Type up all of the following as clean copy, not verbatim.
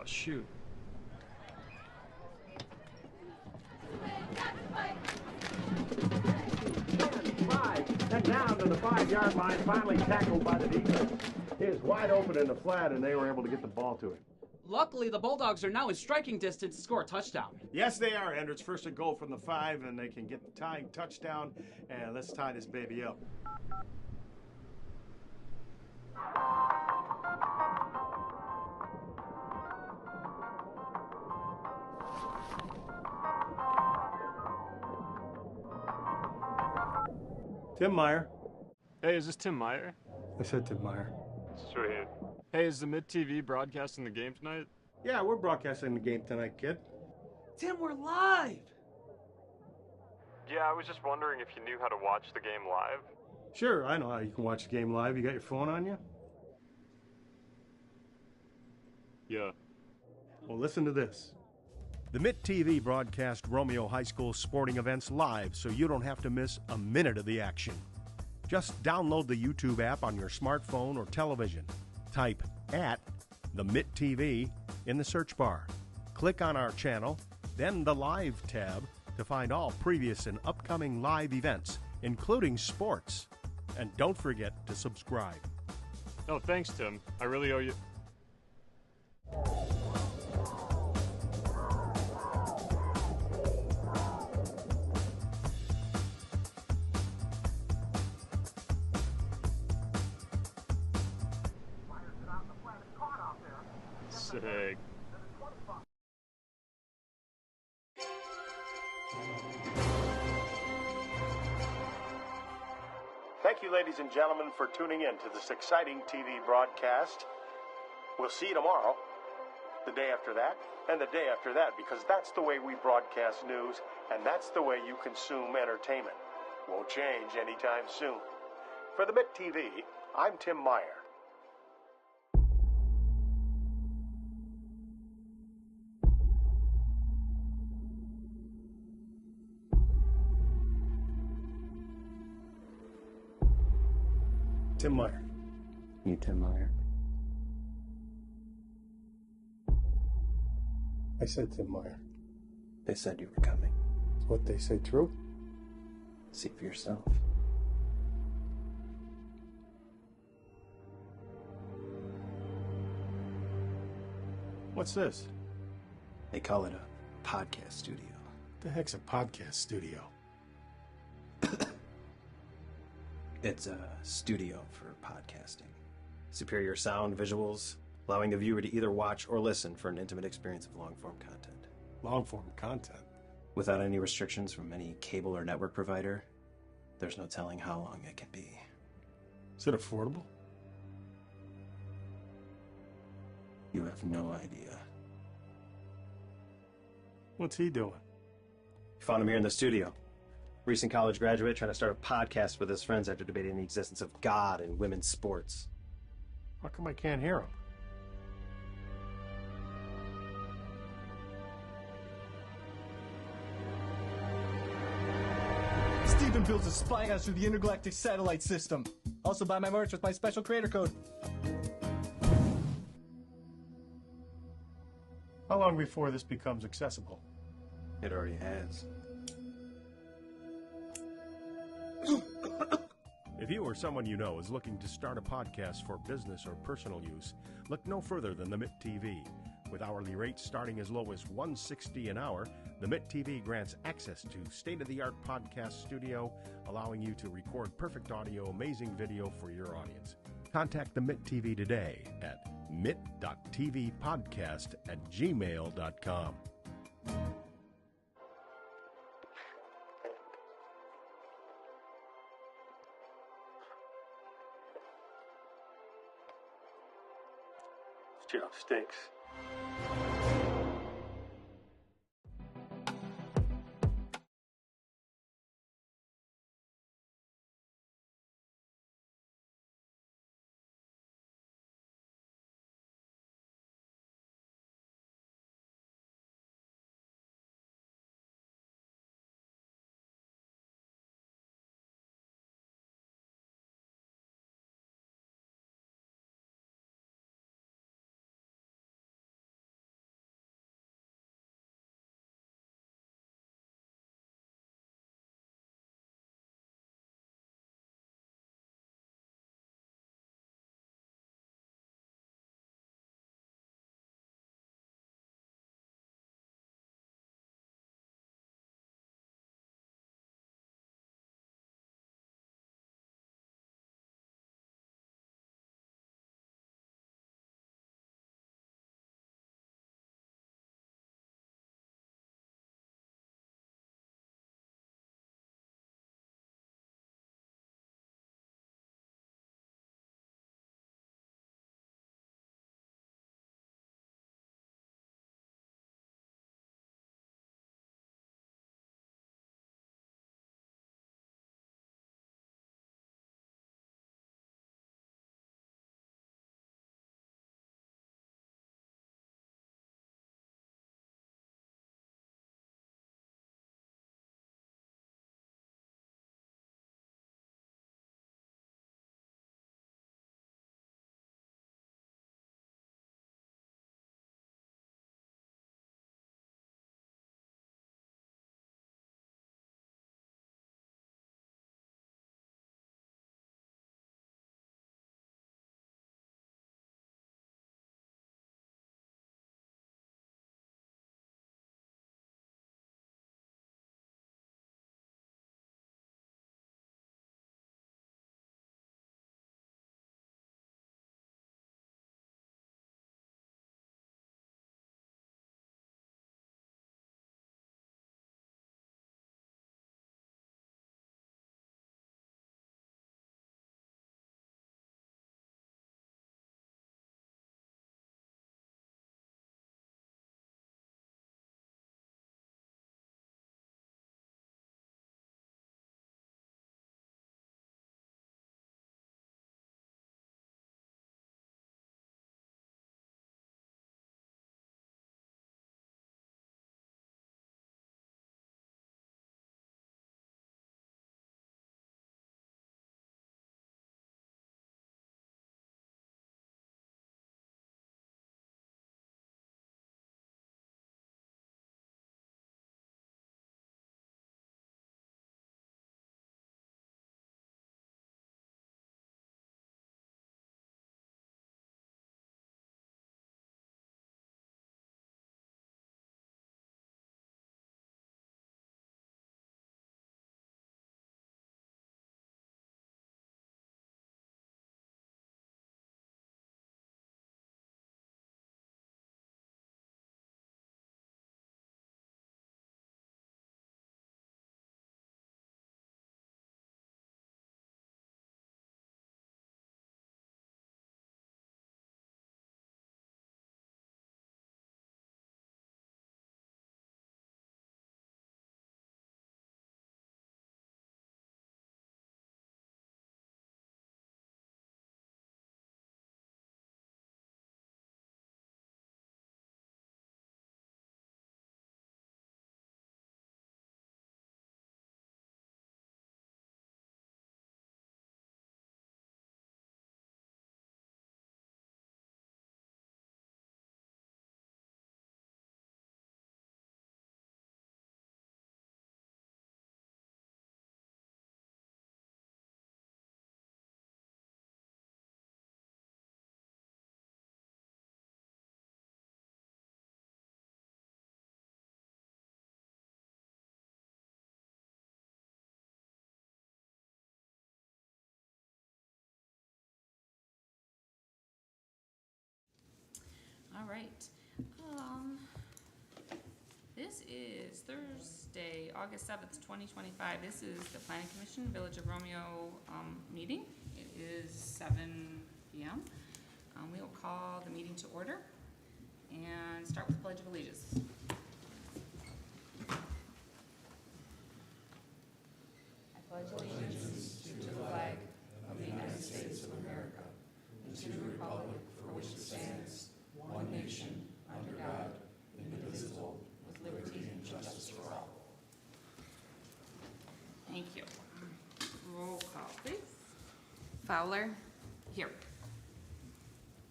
shoot. And down to the 5-yard line, finally tackled by the defense. He was wide open in the flat, and they were able to get the ball to him. Luckily, the Bulldogs are now in striking distance to score a touchdown. Yes, they are, Andrew. It's first and goal from the 5, and they can get the tying touchdown. And let's tie this baby up. Tim Meyer. Hey, is this Tim Meyer? I said Tim Meyer. Sweet. Hey, is the Mitt TV broadcasting the game tonight? Yeah, we're broadcasting the game tonight, kid. Tim, we're live! Yeah, I was just wondering if you knew how to watch the game live. Sure, I know how you can watch the game live. You got your phone on you? Yeah. Well, listen to this. The Mitt TV broadcast Romeo High School sporting events live so you don't have to miss a minute of the action. Just download the YouTube app on your smartphone or television. Type @the Mitt TV in the search bar. Click on our channel, then the Live tab to find all previous and upcoming live events, including sports. And don't forget to subscribe. Oh, thanks, Tim. I really owe you. Sick. Thank you, ladies and gentlemen, for tuning in to this exciting TV broadcast. We'll see you tomorrow, the day after that, and the day after that, because that's the way we broadcast news, and that's the way you consume entertainment. Won't change anytime soon. For the Mitt TV, I'm Tim Meyer. Tim Meyer. You Tim Meyer? I said Tim Meyer. They said you were coming. Is what they say true? See for yourself. What's this? They call it a podcast studio. What the heck's a podcast studio? It's a studio for podcasting. Superior sound, visuals, allowing the viewer to either watch or listen for an intimate experience of long-form content. Long-form content? Without any restrictions from any cable or network provider, there's no telling how long it can be. Is it affordable? You have no idea. What's he doing? Found him here in the studio. Recent college graduate trying to start a podcast with his friends after debating the existence of God in women's sports. How come I can't hear him? Stephenville's is spying us through the intergalactic satellite system. Also buy my merch with my special creator code. How long before this becomes accessible? It already has. If you or someone you know is looking to start a podcast for business or personal use, look no further than the Mitt TV. With hourly rates starting as low as $1.60 an hour, the Mitt TV grants access to state-of-the-art podcast studio, allowing you to record perfect audio, amazing video for your audience. Contact the Mitt TV today at mitt.tvpodcast@gmail.com. Job stinks. right. This is Thursday, August 7th, 2025. This is the Planning Commission, Village of Romeo meeting. It is 7 p.m. We will call the meeting to order and start with Pledge of Allegiance. I pledge allegiance to the flag of the United States of America and to the republic for which it stands, one nation, under God, indivisible, with liberty and justice for all. Thank you. Roll call, please. Fowler. Here.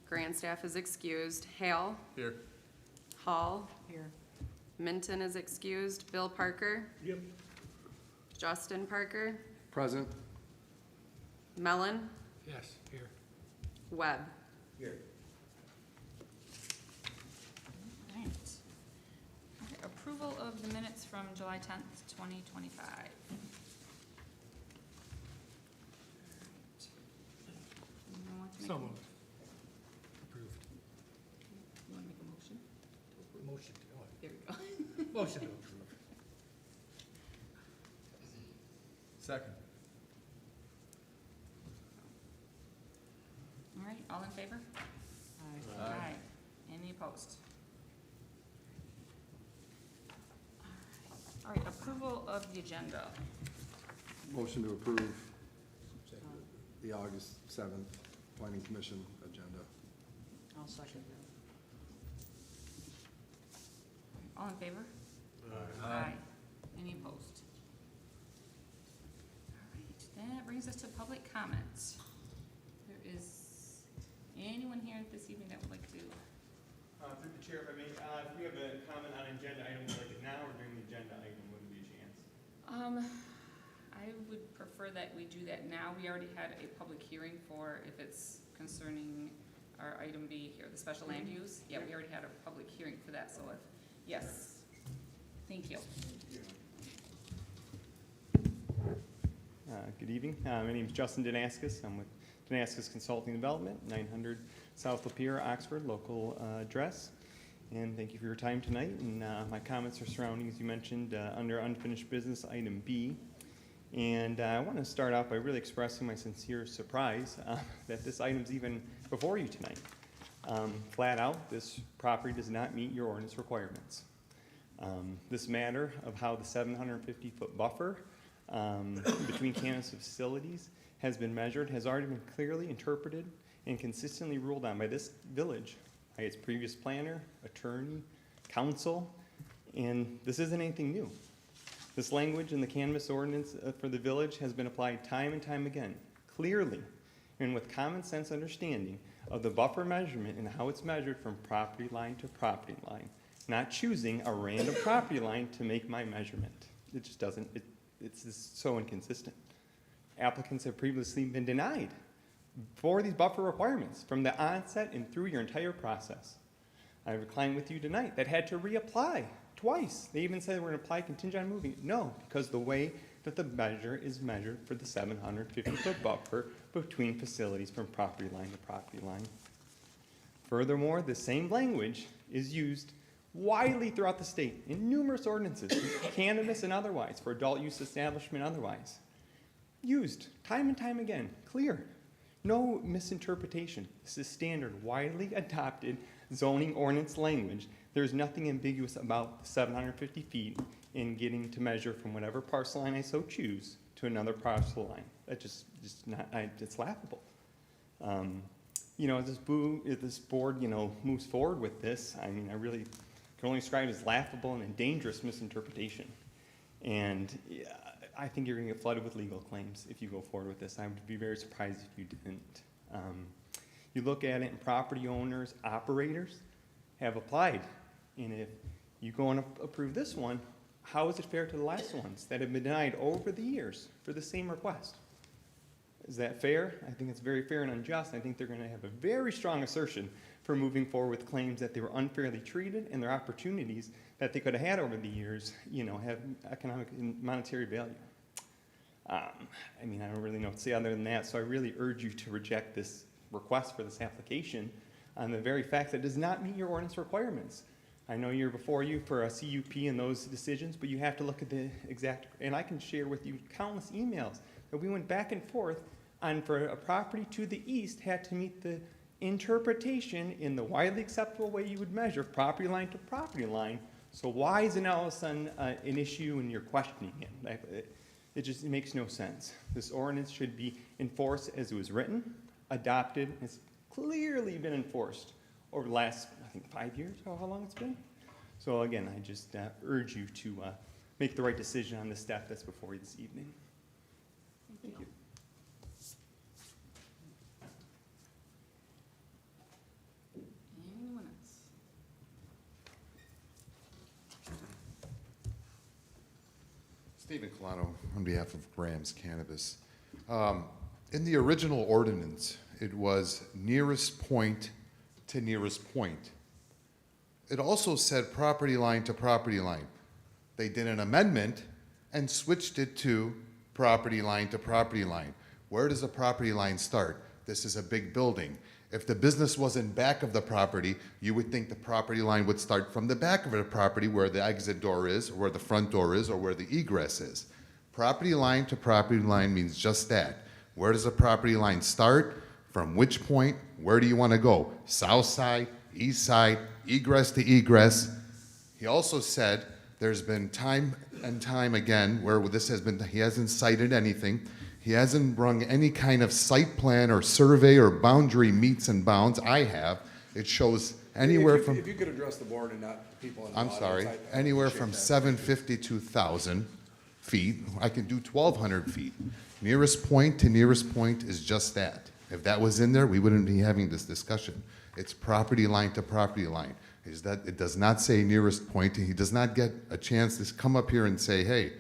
Grandstaff is excused. Hale. Here. Hall. Here. Minton is excused. Bill Parker. Yep. Justin Parker. Present. Mellon. Yes, here. Webb. Here. Right. Okay, approval of the minutes from July 10th, 2025. Anyone want to make So a- moved. Approved. You want to make a motion? Motion to, There we go. motion to approve. Second. All right, all in favor? Aye. Any opposed? All right, approval of the agenda. Motion to approve the August 7th Planning Commission agenda. I'll second All in favor? Aye. Any opposed? All right, that brings us to public comments. There is anyone here this evening that would like to? Through the chair, if I may, if we have a comment on an agenda item, like it now or during the agenda item, wouldn't be a chance. I would prefer that we do that now. We already had a public hearing for if it's concerning our item B here, the special land use. Yeah, we already had a public hearing for that, so if, yes. Thank you. Good evening. My name is Justin Danaskis. I'm with Danaskis Consulting Development, 900 South Lapeer, Oxford, local address. And thank you for your time tonight. And my comments are surrounding, as you mentioned, under unfinished business, item B. And I want to start off by really expressing my sincere surprise that this item's even before you tonight. Flat out, this property does not meet your ordinance requirements. This matter of how the 750-foot buffer between cannabis facilities has been measured has already been clearly interpreted and consistently ruled on by this village, by its previous planner, attorney, council, and this isn't anything new. This language in the cannabis ordinance for the village has been applied time and time again, clearly and with common sense understanding of the buffer measurement and how it's measured from property line to property line, not choosing a random property line to make my measurement. It just doesn't, it's just so inconsistent. Applicants have previously been denied for these buffer requirements from the onset and through your entire process. I have a client with you tonight that had to reapply twice. They even said we're going to apply contingent on moving. No, because the way that the measure is measured for the 750-foot buffer between facilities from property line to property line. Furthermore, the same language is used widely throughout the state in numerous ordinances, cannabis and otherwise, for adult use establishment otherwise. Used time and time again, clear. No misinterpretation. This is standard, widely adopted zoning ordinance language. There's nothing ambiguous about the 750 feet in getting to measure from whatever parcel line I so choose to another parcel line. That just not, it's laughable. You know, as this board, you know, moves forward with this, I mean, I really can only describe it as laughable and a dangerous misinterpretation. And yeah, I think you're going to get flooded with legal claims if you go forward with this. I would be very surprised if you didn't. You look at it, and property owners, operators have applied. And if you go and approve this one, how is it fair to the last ones that have been denied over the years for the same request? Is that fair? I think it's very fair and unjust. I think they're going to have a very strong assertion for moving forward with claims that they were unfairly treated and their opportunities that they could have had over the years, you know, have economic and monetary value. I mean, I don't really know what to say other than that, so I really urge you to reject this request for this application on the very fact that it does not meet your ordinance requirements. I know you're before you for a CUP and those decisions, but you have to look at the exact, and I can share with you countless emails that we went back and forth on for a property to the east had to meet the interpretation in the widely acceptable way you would measure property line to property line. So why is it now all of a sudden an issue and you're questioning it? It just makes no sense. This ordinance should be enforced as it was written, adopted, it's clearly been enforced over the last, I think, 5 years, how long it's been. So again, I just urge you to make the right decision on the stuff that's before you this evening. Thank you. Anyone else? Stephen Colano on behalf of GRAMZ Cannabis. In the original ordinance, it was nearest point to nearest point. It also said property line to property line. They did an amendment and switched it to property line to property line. Where does a property line start? This is a big building. If the business was in back of the property, you would think the property line would start from the back of the property where the exit door is, or where the front door is, or where the egress is. Property line to property line means just that. Where does a property line start? From which point? Where do you want to go? South side, east side, egress to egress. He also said there's been time and time again where this has been, he hasn't cited anything. He hasn't brung any kind of site plan or survey or boundary meets and bounds. I have. It shows anywhere from... If you could address the board and not the people in the I'm audience. sorry. I Anywhere appreciate from that. 750 to 1,000 feet. I can do 1,200 feet. Nearest point to nearest point is just that. If that was in there, we wouldn't be having this discussion. It's property line to property line. It does not say nearest point. He does not get a chance to come up here and say, hey,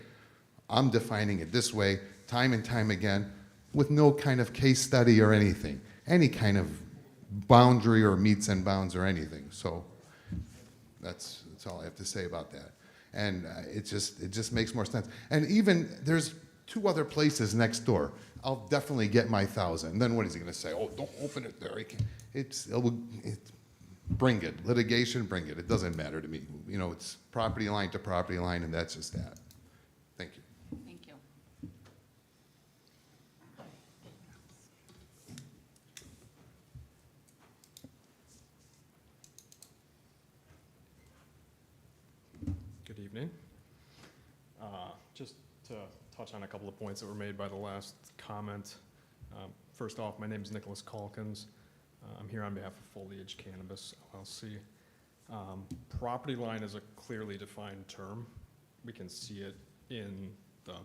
I'm defining it this way, time and time again, with no kind of case study or anything, any kind of boundary or meets and bounds or anything. So that's all I have to say about that. And it just makes more sense. And even there's 2 other places next door. I'll definitely get my 1,000. And then what is he going to say? Oh, don't open it there. Bring it. Litigation, bring it. It doesn't matter to me. You know, it's property line to property line, and that's just that. Thank you. Thank you. Good evening. Just to touch on a couple of points that were made by the last comment. First off, my name is Nicholas Calkins. I'm here on behalf of Foliage Cannabis, LLC. Property line is a clearly defined term. We can see it in the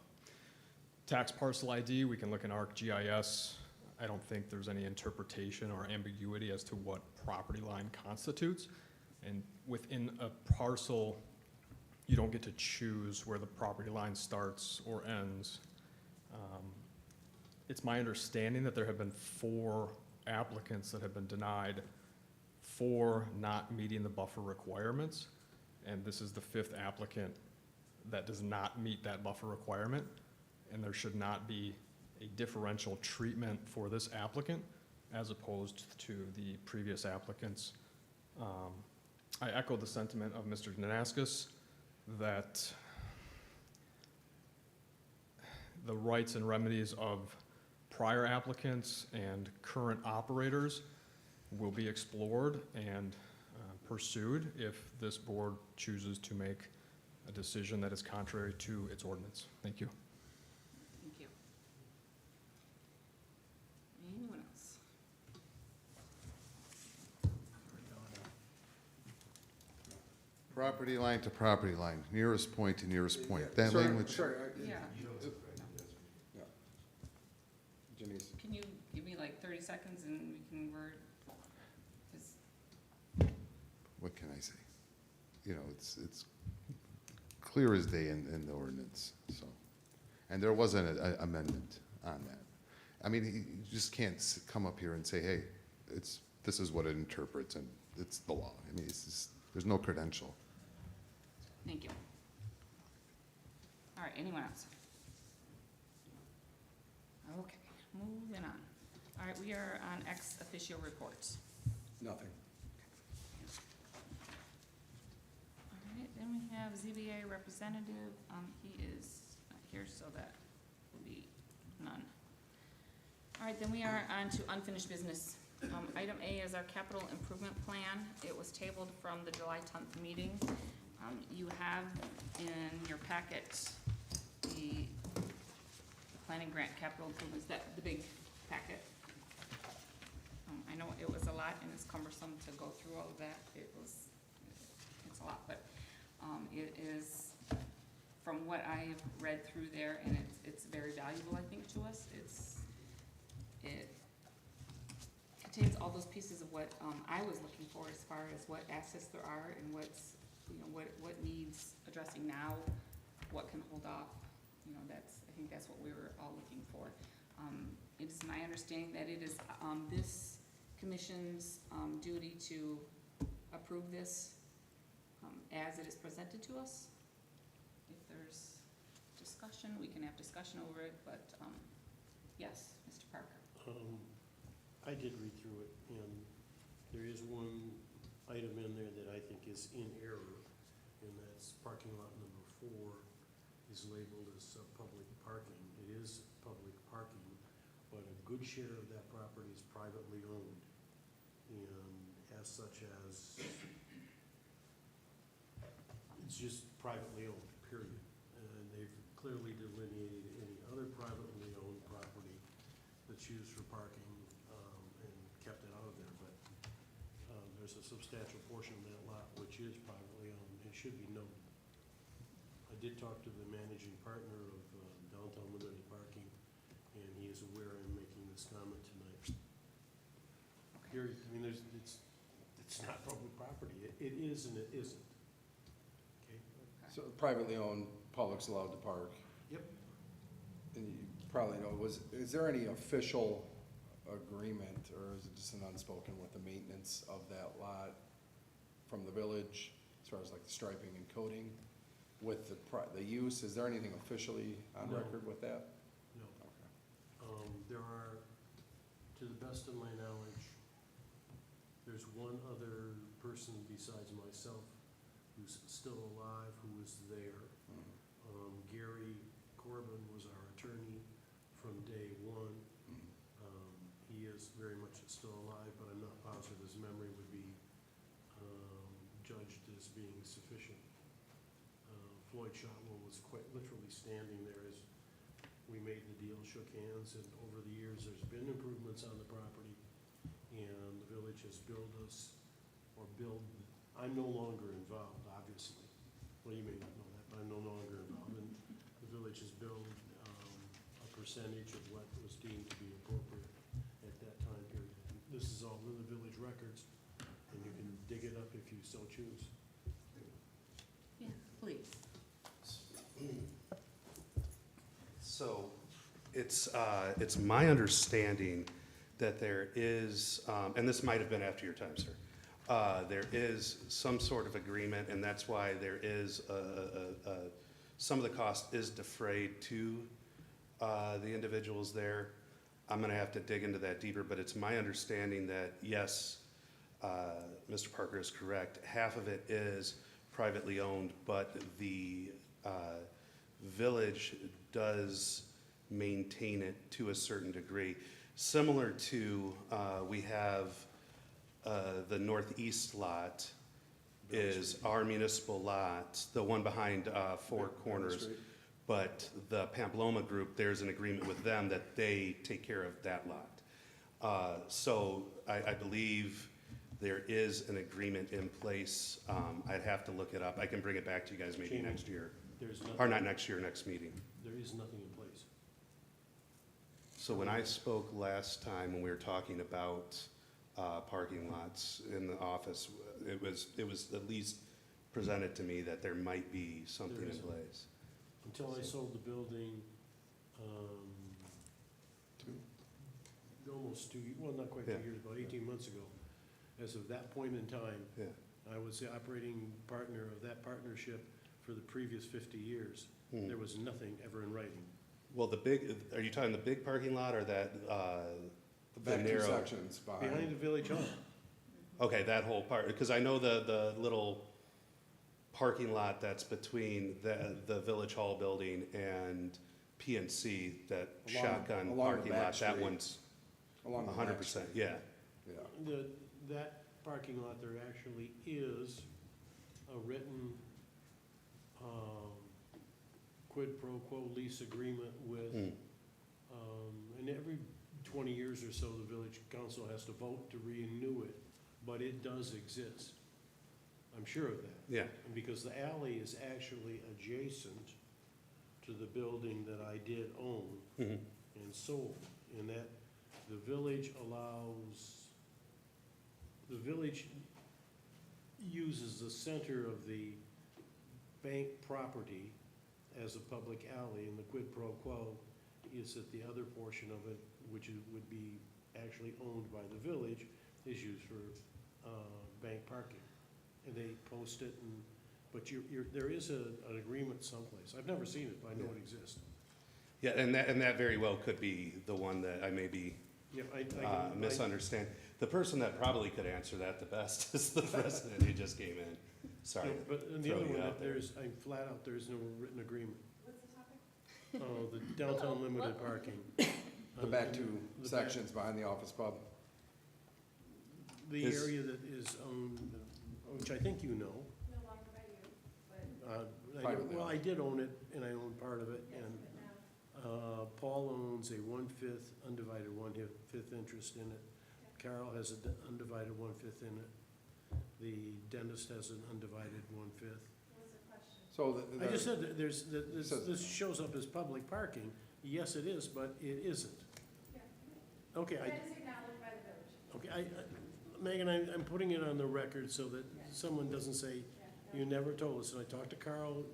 tax parcel ID. We can look in ArcGIS. I don't think there's any interpretation or ambiguity as to what property line constitutes. And within a parcel, you don't get to choose where the property line starts or ends. It's my understanding that there have been 4 applicants that have been denied for not meeting the buffer requirements, and this is the 5th applicant that does not meet that buffer requirement, and there should not be a differential treatment for this applicant as opposed to the previous applicants. I echo the sentiment of Mr. Danaskis that the rights and remedies of prior applicants and current operators will be explored and pursued if this board chooses to make a decision that is contrary to its ordinance. Thank you. Thank you. Anyone else? Property line to property line, nearest point to nearest point. That language. Sorry. Yeah. Yeah. Janice. Can you give me like 30 seconds and we can word? What can I say? You know, it's clear as day in the ordinance. So, and there wasn't an amendment on that. I mean, you just can't come up here and say, hey, this is what it interprets and it's the law. I mean, there's no credential. Thank you. All right, anyone else? Okay, moving on. All right, we are on ex officio reports. Nothing. Then we have ZBA representative, he is not here, so that will be none. All right, then we are on to unfinished business. Item A is our capital improvement plan. It was tabled from the July 10th meeting. You have in your packet the planning grant capital improvements, the big packet. I know it was a lot and it's cumbersome to go through all of that. It's a lot, but it is, from what I've read through there, and it's very valuable, I think, to us. It contains all those pieces of what I was looking for as far as what assets there are and what's, what needs addressing now, what can hold off. I think that's what we were all looking for. It is my understanding that it is this commission's duty to approve this as it is presented to us. If there's discussion, we can have discussion over it, but yes, Mr. Parker. I did read through it, and there is one item in there that I think is in error, and that's parking lot number 4 is labeled as public parking. It is public parking, but a good share of that property is privately owned, and as such as, it's just privately owned, period. And they've clearly delineated any other privately owned property that's used for parking and kept it out of there, but there's a substantial portion of that lot which is privately owned and should be noted. I did talk to the managing partner of Downtown Limited Parking, and he is aware I'm making this comment tonight. Here, I mean, it's not public property. It is and it isn't. Okay. So privately owned, public's allowed to park. Yep. And you probably know, is there any official agreement, or is it just an unspoken with the maintenance of that lot from the village, as far as like the striping and coating, with the use? Is there anything officially on record with that? No. Okay. There are, to the best of my knowledge, there's one other person besides myself who's still alive who was there. Gary Corbin was our attorney from day one. He is very much still alive, but I'm not positive his memory would be judged as being sufficient. Floyd Shotwell was quite literally standing there as we made the deal, shook hands, and over the years there's been improvements on the property, and the village has billed us, or billed, I'm no longer involved, obviously. Well, you may not know that, but I'm no longer involved, and the village has billed a percentage of what was deemed to be appropriate at that time period. This is all in the village records, and you can dig it up if you so choose. Yeah, please. So it's my understanding that there is, and this might have been after your time, sir, there is some sort of agreement, and that's why there is some of the cost is defrayed to the individuals there. I'm going to have to dig into that deeper, but it's my understanding that, yes, Mr. Parker is correct. Half of it is privately owned, but the village does maintain it to a certain degree. Similar to, we have the northeast lot is our municipal lot, the one behind Four Corners. But the Pamplona group, there's an agreement with them that they take care of that lot. So I believe there is an agreement in place. I'd have to look it up. I can bring it back to you guys maybe next year. Or not next year, next meeting. There is nothing in place. So when I spoke last time when we were talking about parking lots in the office, it was at least presented to me that there might be something in place. Until I sold the building, almost well, not quite 2 years, about 18 months ago. As of that point in time, I was the operating partner of that partnership for the previous 50 years. There was nothing ever in writing. Well, are you talking the big parking lot or that, the narrow? sections behind the village hall. Okay, that whole part, because I know the little parking lot that's between the Village Hall building and PNC, that shotgun along the parking back lot, that street. one's Along the back 100%, street. yeah. Yeah. That parking lot, there actually is a written quid pro quo lease agreement with, and every 20 years or so, the village council has to vote to renew it, but it does exist. I'm sure of that. Yeah. And because the alley is actually adjacent to the building that I did own and sold, and that the village uses the center of the bank property as a public alley, and the quid pro quo is that the other portion of it, which would be actually owned by the village, is used for bank parking. And they post it, but there is an agreement someplace. I've never seen it, but I know it exists. Yeah, and that very well could be the one that I may be misunderstand. The person that probably could answer that the best is the president who just came in. Sorry. Yeah, but in the other one, I'm flat out, there's no written agreement. What's the topic? Oh, the downtown limited parking. The back two sections behind the office pub. The area that is owned, which I think you know. No longer by you, but. I did own it, and I own part of it, and Paul owns a 1/5 undivided 1/5 interest in it. Carol has an undivided 1/5 in it. The dentist has an undivided 1/5. What's the question? So I just said that this shows up as public parking. Yes, it is, but it isn't. Yeah. Okay, That is acknowledged by the village. okay, Megan, I'm putting it on the record so that someone doesn't say, you never told us. And I talked to Carl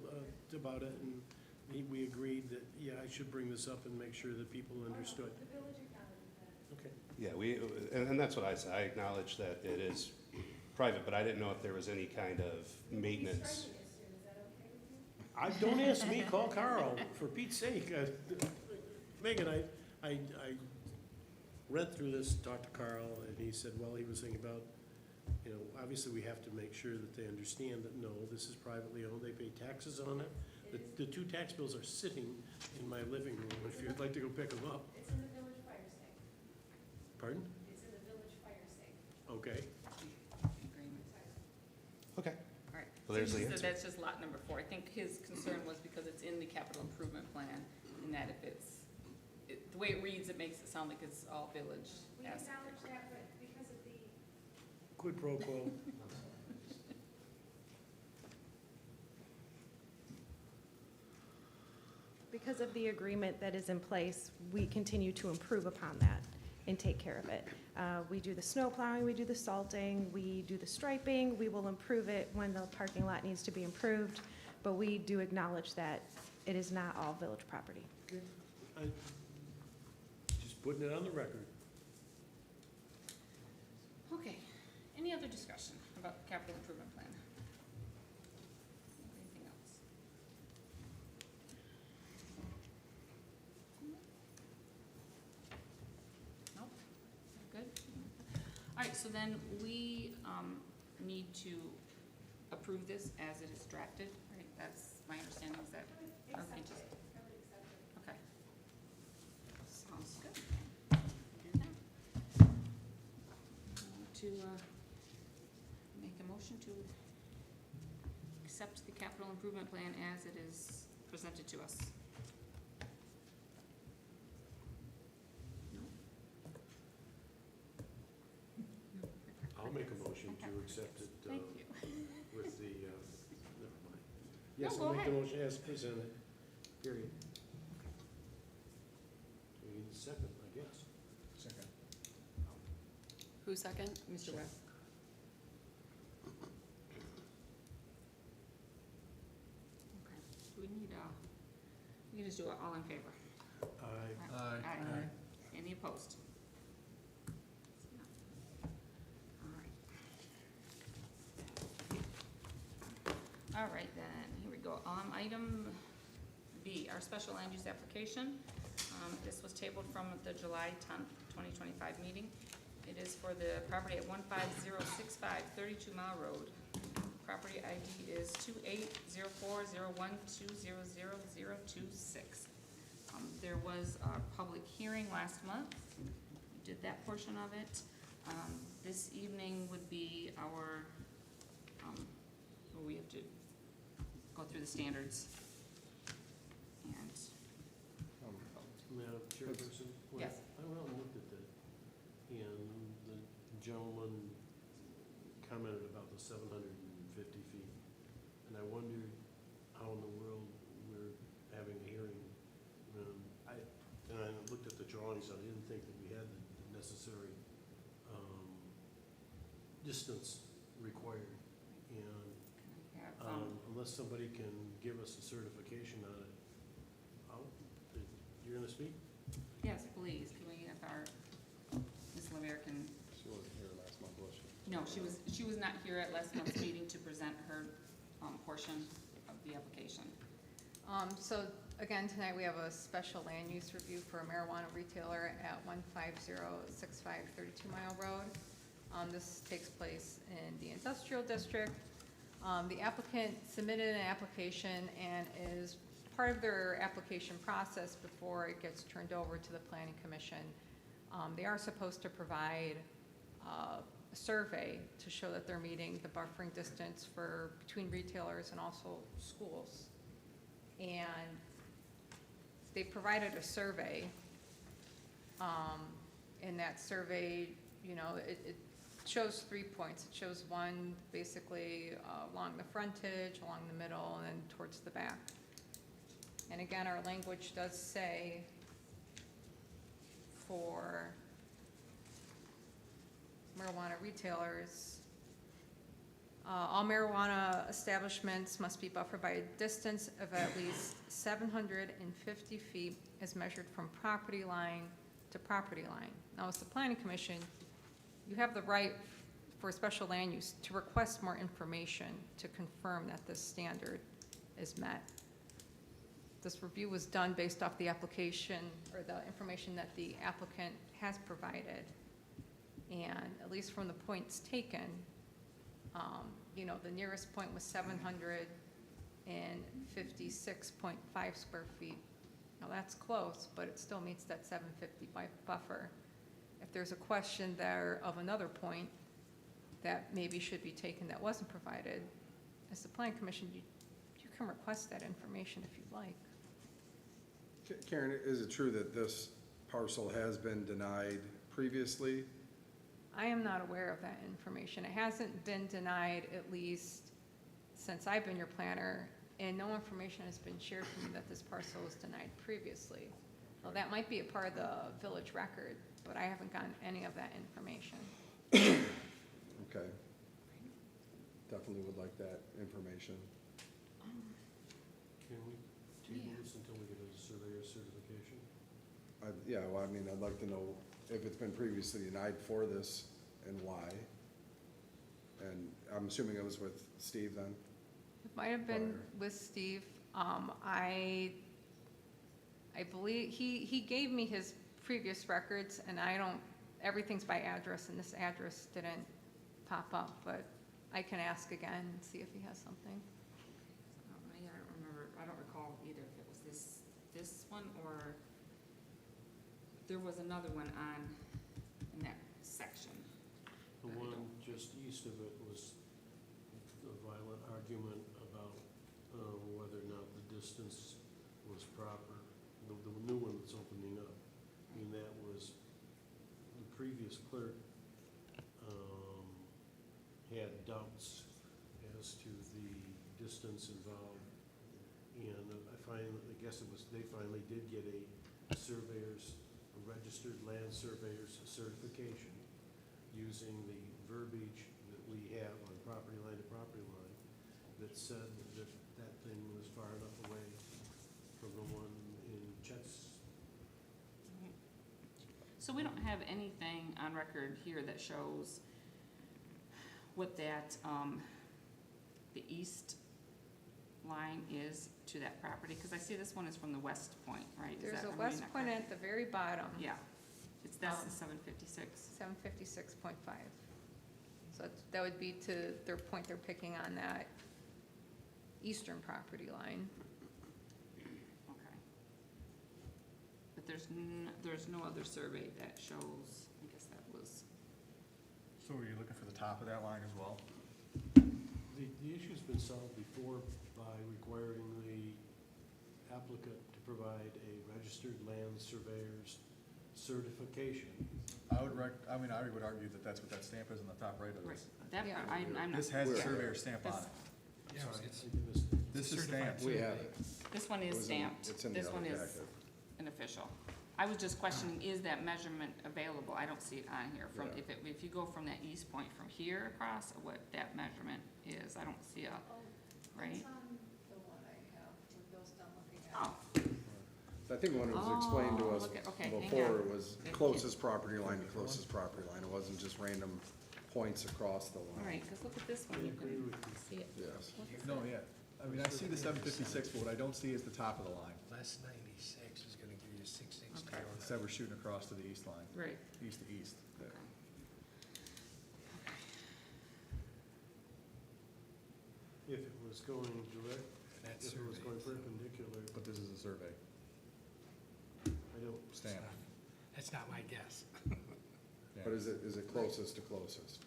about it, and we agreed that, yeah, I should bring this up and make sure that people understood. The village acknowledged that. Okay. Yeah, and that's what I said. I acknowledge that it is private, but I didn't know if there was any kind of maintenance. Don't ask me, call Carl, for Pete's sake. Megan, I read through this, talked to Carl, and he said, well, he was thinking about, obviously we have to make sure that they understand that, no, this is privately owned, they pay taxes on it. The two tax bills are sitting in my living room, if you'd like to go pick them up. It's in the village fire safe. Pardon? It's in the village fire safe. Okay. Okay. All right. Well, there's the So answer. that's just lot number 4. I think his concern was because it's in the capital improvement plan, and that if the way it reads, it makes it sound like it's all village. We acknowledge that, but because of the Quid pro quo. Because of the agreement that is in place, we continue to improve upon that and take care of it. We do the snow plowing, we do the salting, we do the striping. We will improve it when the parking lot needs to be improved, but we do acknowledge that it is not all village property. Just putting it on the record. Okay. Any other discussion about the capital improvement plan? Anything else? Nope. Good. All right, so then we need to approve this as it is drafted, right? That's my understanding, is that? Okay, okay. Sounds good. Do that. To make a motion to accept the capital improvement plan as it is presented to us. I'll make a motion to accept it Thank you. with the, never mind. No, Yes, go I'll make the ahead. motion as presented, period. We need a second, I guess. Second. Who second? Mr. Webb? Okay, do we need, we can just do it all in favor. Aye. Aye. Any opposed? All right. All right, then, here we go. Item B, our special land use application. This was tabled from the July 10th, 2025 meeting. It is for the property at 15065 32 Mile Road. property ID is 280401200026. There was a public hearing last month. We did that portion of it. This evening would be our, where we have to go through the standards. And, Madam Chairperson? Yes. I went out and looked at that, and the gentleman commented about the 750 feet, and I wondered how in the world we're having a hearing. And I looked at the drawings, I didn't think that we had the necessary distance required. And unless somebody can give us a certification on it, you're gonna speak? yes, please, can we have our, Ms. LeVere can. She wasn't here last month, was she? No, she was not here at last month's meeting to present her portion of the application. So again, tonight we have a special land use review for a marijuana retailer at 15065 32 Mile Road. This takes place in the industrial district. The applicant submitted an application and is part of their application process before it gets turned over to the Planning Commission. They are supposed to provide a survey to show that they're meeting the buffering distance for between retailers and also schools. And they provided a survey. In that survey, you know, it shows 3 points. It shows one basically along the frontage, along the middle, and then towards the back. And again, our language does say for marijuana retailers, all marijuana establishments must be buffered by a distance of at least 750 feet as measured from property line to property line. Now, as the Planning Commission, you have the right for special land use to request more information to confirm that this standard is met. This review was done based off the application or the information that the applicant has provided. And at least from the points taken, you know, the nearest point was 756.5 square feet. Now that's close, but it still meets that 750 buffer. If there's a question there of another point that maybe should be taken that wasn't provided, as the Planning Commission, you can request that information if you'd like. Karen, is it true that this parcel has been denied previously? I am not aware of that information. It hasn't been denied, at least since I've been your planner, and no information has been shared with me that this parcel was denied previously. Well, that might be a part of the village record, but I haven't gotten any of that information. Okay. Definitely would like that information. Can we table this until we get a surveyor's certification? Yeah, well, I mean, I'd like to know if it's been previously denied for this and why. And I'm assuming it was with Steve then? It might have been with Steve. I believe he gave me his previous records, and everything's by address, and this address didn't pop up, but I can ask again and see if he has something. I don't remember, I don't recall either if it was this one or there was another one in that section. The one just east of it was a violent argument about whether or not the distance was proper. The new one that's opening up. I mean, that was, the previous clerk had doubts as to the distance involved. And I guess they finally did get a registered land surveyor's certification using the verbiage that we have on property line to property line that said that that thing was far enough away from the one in Chet's. So we don't have anything on record here that shows what that, the east line is to that property, because I see this one is from the west point, right? There's a west point at the very bottom. Yeah, that's the 756. 756.5. So that would be to their point they're picking on that eastern property line. Okay. But there's no other survey that shows, I guess that was, So were you looking for the top of that line as well? The issue's been solved before by requiring the applicant to provide a registered land surveyor's certification. I would argue that that's what that stamp is on the top right of this. that, Yeah. I'm not. This has a yeah. surveyor stamp on This- it. Yeah, Sorry, it's I missed it. This is stamped. We have it. This one It is was in- stamped. it's in the This other one is packet. an official. I was just questioning, is that measurement available? I don't see it on here. From, Yeah. if you go from that east point from here across, what that measurement is, I don't see a, right? the one I have, where Bill's done looking at. Oh, I think when it was explained to Oh, us look at- okay, hang before, on. it was Thank you. closest property line to closest property line. It wasn't just random points across the all line. right, because look at this one. You can see it. Yes. What is No, it? yeah. I mean, I see the 756, but what I don't see is the top of the line. less 96 is gonna give you 660 Okay. on that. Instead, we're shooting across to the east line, Right. east to east. Okay. If it was going direct, That if it was survey going is- perpendicular, But this is a survey I don't. stamp. That's not my guess. Yeah. But is it closest to closest,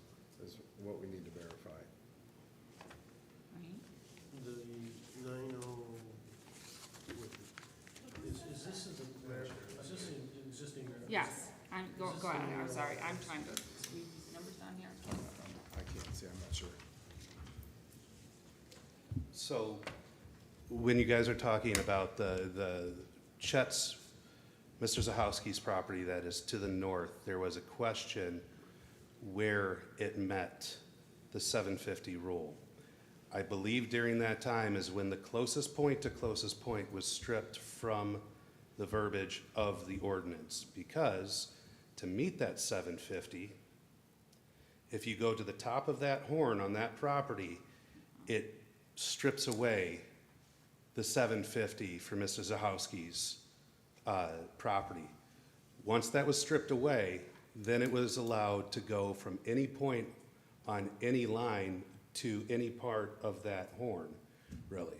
is what we need to verify. Right. The 90, is this an existing? Yes, go ahead, I'm sorry, I'm trying to squeeze these numbers down here. I can't see, I'm not sure. So, when you guys are talking about the Chet's, Mr. Zahowski's property that is to the north, there was a question where it met the 750 rule. I believe during that time is when the closest point to closest point was stripped from the verbiage of the ordinance, because to meet that 750, if you go to the top of that horn on that property, it strips away the 750 for Mr. Zahowski's property. Once that was stripped away, then it was allowed to go from any point on any line to any part of that horn, really.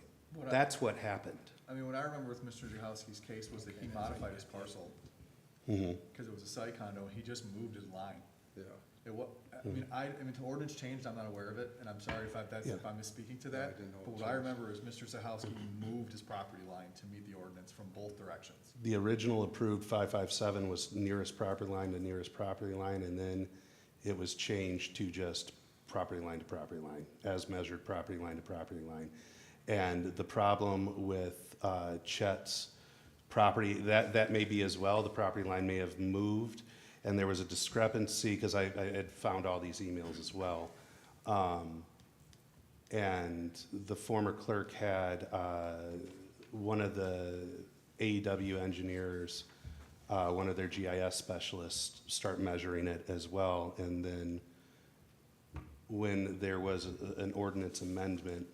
That's what happened. I mean, what I remember with Mr. Zahowski's case was that he modified his parcel Mhm. because it was a site condo, and he just moved his line. Yeah. I mean, the ordinance changed, I'm not aware of it, and I'm sorry if I'm misspeaking to Yeah, I that. didn't know it But what I changed. remember is Mr. Zahowski moved his property line to meet the ordinance from both directions. The original approved 557 was nearest property line to nearest property line, and then it was changed to just property line to property line, as measured property line to property line. And the problem with Chet's property, that may be as well, the property line may have moved, and there was a discrepancy, because I had found all these emails as well. And the former clerk had one of the AEW engineers, one of their GIS specialists, start measuring it as well. And then when there was an ordinance amendment,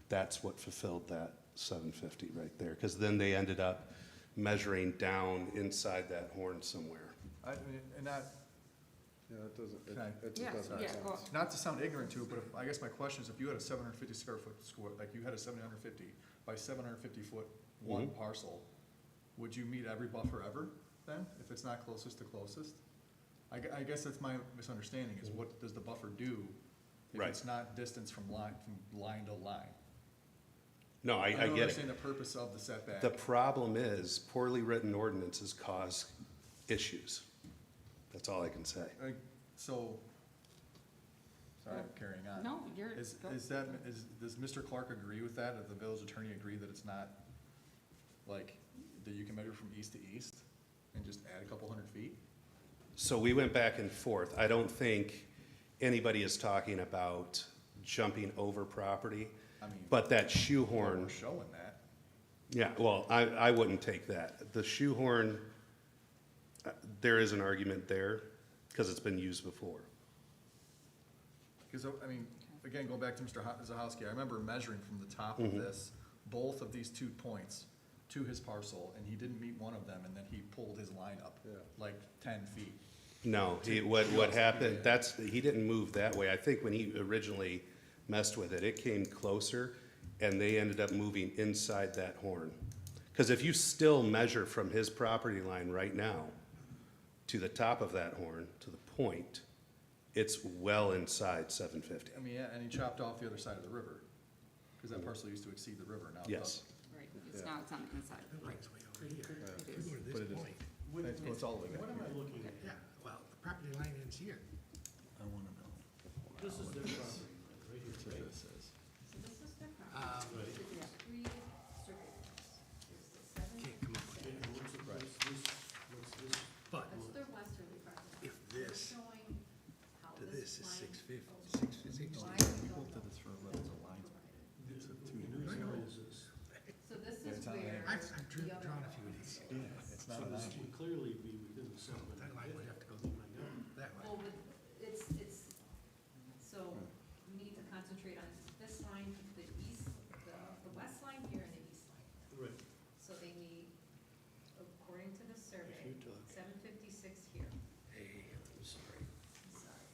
that's what fulfilled that 750 right there. Because then they ended up measuring down inside that horn somewhere. I mean, and not, Yeah, it doesn't, Can I- it Yeah, just doesn't make yeah, go sense. not to sound ignorant to, but I guess my question is, if you had a 750 square foot like you had a 750 by 750 foot one Mhm. parcel, would you meet every buffer ever then, if it's not closest to closest? I guess that's my misunderstanding, is what does the buffer do if Right. it's not distance from line to line? No, I don't get it. understand the purpose of the setback. The problem is poorly written ordinances cause issues. That's all I can say. So, sorry, I'm carrying on. No, you're. Does Mr. Clark agree with that? Does the village attorney agree that it's not, like, that you can measure from east to east and just add a couple hundred feet? So we went back and forth. I don't think anybody is talking about jumping over property, I mean, but that shoehorn, we're showing that. yeah, well, I wouldn't take that. The shoehorn, there is an argument there, because it's been used before. Because, I mean, again, go back to Mr. Zahowski, I remember measuring from the top of this, both of these 2 points to his parcel, and he didn't meet one of them, and then he pulled his line up, Yeah. like 10 feet. No, what happened, he didn't move that way. I think when he originally messed with it, it came closer, and they ended up moving inside that horn. Because if you still measure from his property line right now to the top of that horn, to the point, it's well inside 750. I mean, yeah, and he chopped off the other side of the river, because that parcel used to exceed the river, now it Yes. doesn't. Right, it's now, it's on the inside. Right, it's way over here. It If is. we go to But this it is. point, It's all the way back. What am I looking at? yeah, well, the property line ends here. I wanna know. This is their property, right here, That's what right? this is. So this is the Right. There's three survey lots. There's the seven. Can't come up Okay, and what's this? But That's their westerly property. if this Showing how to this is line 650, goes. 660. Why We we built don't to this for know. 11 lines. It's a two Whose unit. line is this? So this Yeah, is it's on where there. I've the other drawn a lot few of these. Yeah, it's not So an this island. would clearly be within the settlement. That line would have to go that way. Well, so we need to concentrate on this line, the east, the west line here and the east line. Right. So they need, according to the survey, If you took- 756 here. Hey, I'm sorry. Sorry.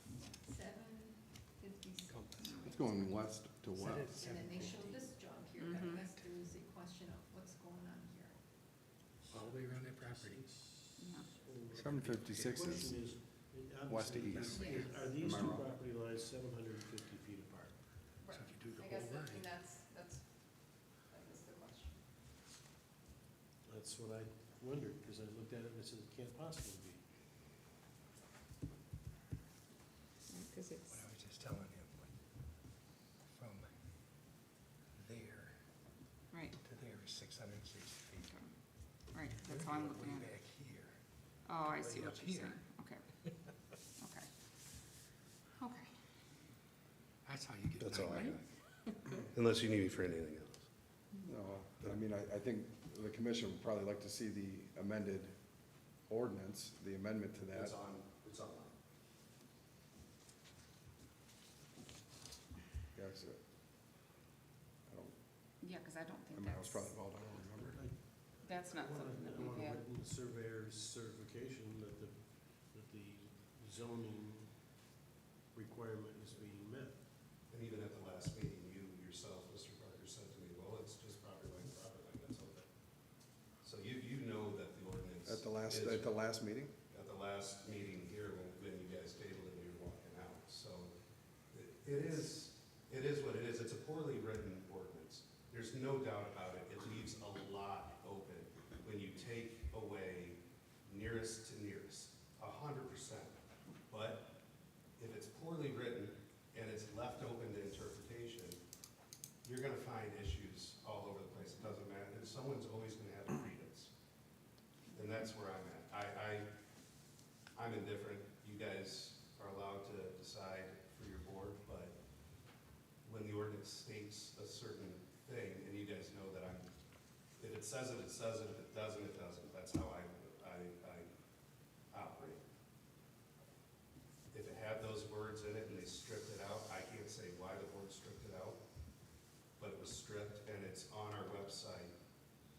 756. It's going west to Set it west. at And then they 750. showed this jog here, but I guess there was a question of what's going on here. All the way around that property. 756 The is question is, west to obviously, east. Are these Am I two wrong? property lines 750 feet apart? So if you do the I guess whole that, line. and that's the question. That's what I wondered, because I looked at it and I said, it can't possibly be. Because it's, What I was just telling him, like, from there right, to there is 660 feet. right, that's how I'm looking Way at it. back here. Oh, I see Way what up you're here. saying, okay. Okay. Okay. That's how you get. That's all I nine. got. Unless you need me for anything else. No, I mean, I think the commission would probably like to see the amended ordinance, the amendment to that. It's online. Yeah, so, I don't, Yeah, because I don't I think mean, I was that's, probably involved, I don't remember. that's not something that I want we've a had. written surveyor's certification that the zoning requirement is being met. And even at the last meeting, you yourself, Mr. Parker, said to me, well, it's just property line, that's okay. So you know that the ordinance. At the last meeting? At the last meeting here, when you guys tabled it, and you were walking out, so it is what it is. It's a poorly written ordinance. There's no doubt about it. It leaves a lot open when you take away nearest to nearest, 100%. But if it's poorly written and it's left open to interpretation, you're gonna find issues all over the place. It doesn't matter, and someone's always gonna have a grievance. And that's where I'm at. I'm indifferent. You guys are allowed to decide for your board, but when the ordinance states a certain thing, and you guys know that if it says it, it says it. If it doesn't, it doesn't. That's how I operate. If it had those words in it and they stripped it out, I can't say why the board stripped it out, but it was stripped, and it's on our website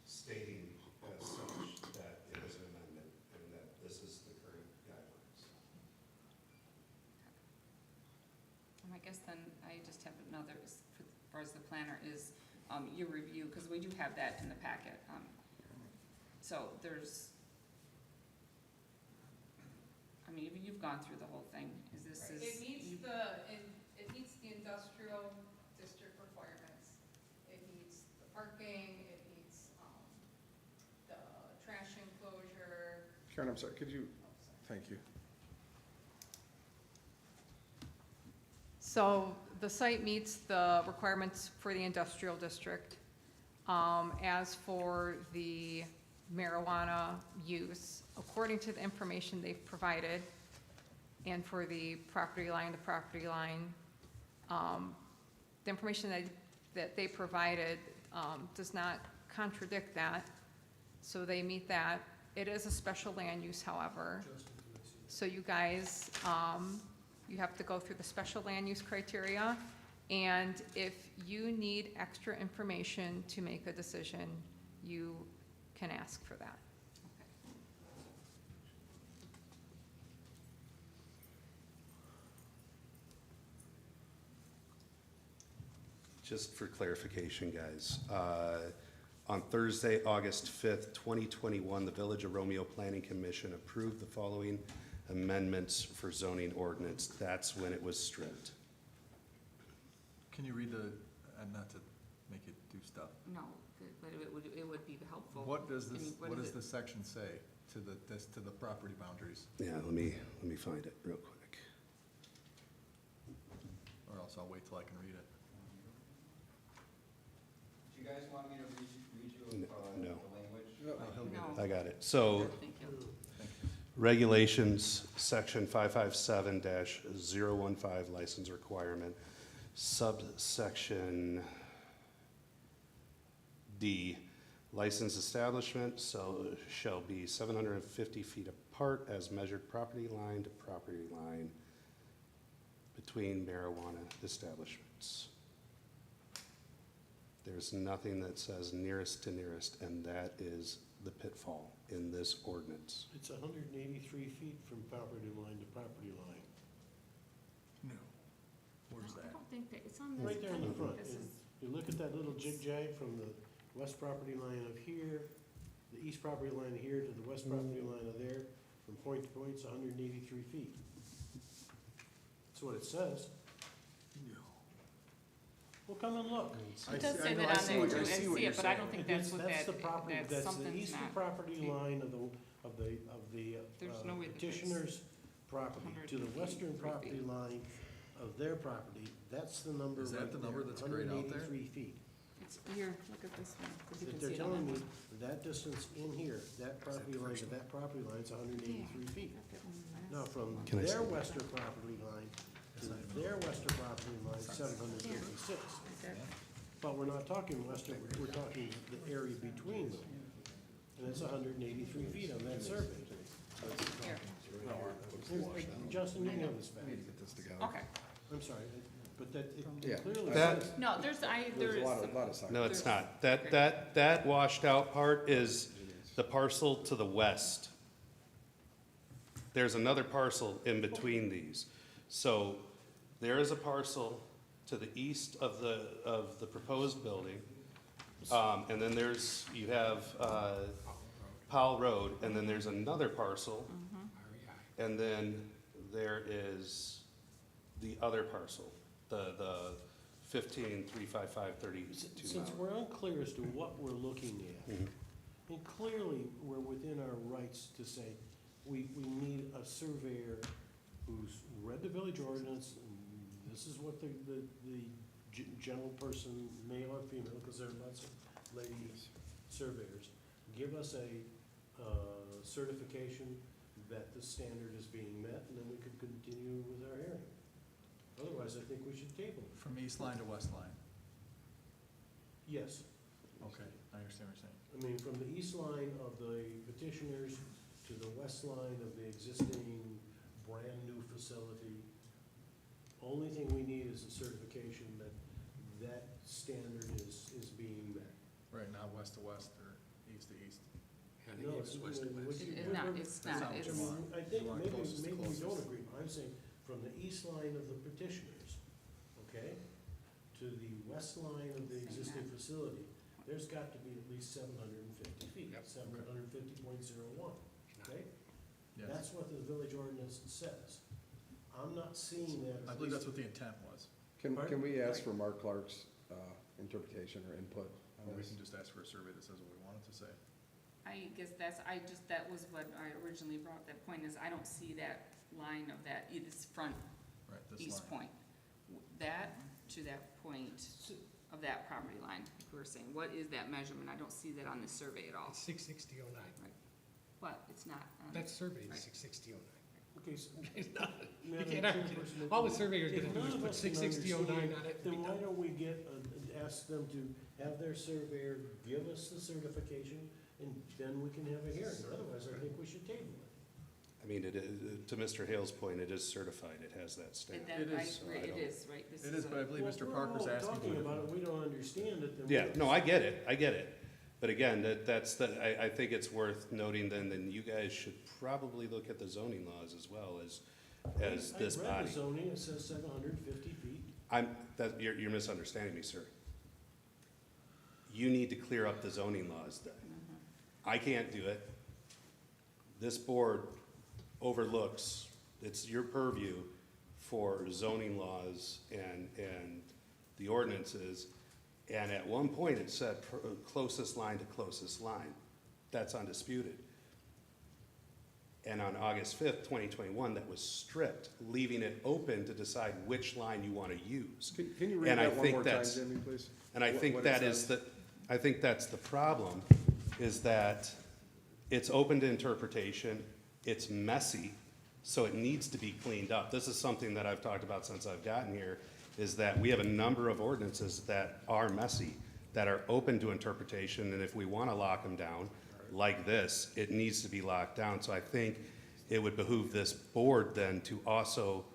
stating as such that it is an amendment and that this is the current guidelines. And I guess then I just have another, as far as the planner is, your review, because we do have that in the packet. So there's, I mean, you've gone through the whole thing. Is this is? It meets you- it meets the industrial district requirements. It meets the parking, it meets, the trash enclosure. Karen, I'm sorry, could you, thank you. So the site meets the requirements for the industrial district. As for the marijuana use, according to the information they've provided, and for the property line, the information that they provided does not contradict that, so they meet that. It is a special land use, however. So you guys, you have to go through the special land use criteria, and if you need extra information to make a decision, you can ask for that. just for clarification, guys, on Thursday, August 5th, 2021, the Village of Romeo Planning Commission approved the following amendments for zoning ordinance. That's when it was stripped. Can you read the, and not to make it do stuff. No, but it would be helpful. What does this, I mean, what does this section say to the property boundaries? Yeah, let me find it real quick. Or else I'll wait till I can read it. Do you guys want me to read you No. the language? No. I got it. So, Thank you. regulations, section 557-015, license requirement, subsection D, licensed establishment shall be 750 feet apart as measured property line to property line between marijuana establishments. There's nothing that says nearest to nearest, and that is the pitfall in this ordinance. It's 183 feet from property line to property line. No. Where's I that? don't think that, it's on this. Right there in the front. This And is, you look at that little jig-jag from the west property line of here, the east property line of here to the west property line of there, from point to point, it's 183 feet. That's what it says. No. Well, come and look. it does say that on there, too. I see it, but I don't think that's what That's that, the property, that's that's the something's eastern not. property line of the There's no way that petitioner's property to the 183 western property feet. line of their property. That's the number Is right that the number there, that's grayed out there? 183 feet. It's, here, look at this one, 'cause you That can they're see it on telling that me one. that distance in here, that property line to that property line is 183 feet. Now, from Can I their see? western property line to their western property line, 756. But we're not talking western, we're talking the area between them. And it's 183 feet on that survey. Here. Justin, you know this fact. Okay. I'm sorry, but that, Yeah. it clearly That- says. No, there There's is a lot some. of signs. No, it's not. That washed out part is the parcel to the west. There's another parcel in between these. So there is a parcel to the east of the proposed building. And then you have Powell Road, and then there's another parcel. And then there is the other parcel, the 15-355-32 Since we're unclear as to what we're looking at, and clearly we're within our rights to say, we need a surveyor who's read the village ordinance, and this is what the general person, male or female, because there are lots of lady surveyors, give us a certification that the standard is being met, and then we could continue with our hearing. Otherwise, I think we should table it. From east line to west line? Yes. Okay, I understand what you're saying. I mean, from the east line of the petitioners to the west line of the existing brand-new facility. Only thing we need is a certification that that standard is being met. Right, not west to west or east to east. No, it's west to west. It's not, it's not, not what it's, you want. I think You want maybe closest to we closest. don't agree, but I'm saying from the east line of the petitioners, okay, to the west line of the existing facility, there's got to be at least 750 feet, 750.01, okay? Yes. That's what the village ordinance says. I'm not seeing that. I believe that's what the intent was. Can Pardon? we ask for Mark Clark's interpretation or input on Or we this? can just ask for a survey that says what we want it to say. I guess that was what I originally brought, that point is, I don't see that line of that, this front Right, this east line. point. That to that point of that property line, like we were saying, what is that measurement? I don't see that on this survey at all. It's 66009. But it's not. That survey is Right. 66009. Okay, so. It's not, you Madam can't argue. Chairperson, All the surveyor's if gonna do none is of put us can 66009 on understand, it and be then why done. don't we ask them to have their surveyor give us the certification, and then we can have a hearing, otherwise I think we should table it. I mean, to Mr. Hale's point, it is certified, it has that stamp. I It is. agree, it is, right? This It is, a- but I believe Mr. Parker's Well, asking. we're all talking for it. about it, we don't understand it, then. we Yeah, don't- no, I get it. But again, I think it's worth noting then you guys should probably look at the zoning laws as well as this I read body. the zoning, it says 750 feet. You're misunderstanding me, sir. you need to clear up the zoning laws then. I can't do it. This board overlooks, it's your purview for zoning laws and the ordinances. And at one point it said closest line to closest line. That's undisputed. And on August 5th, 2021, that was stripped, leaving it open to decide which line you want to use. Can you read And I that one think more time, that's- Jimmy, please? And I think What it that is says? I think that's the problem, is that it's open to interpretation, it's messy, so it needs to be cleaned up. This is something that I've talked about since I've gotten here, is that we have a number of ordinances that are messy, that are open to interpretation, and if we want to lock them down, like this, it needs to be locked down. So I think it would behoove this board then to also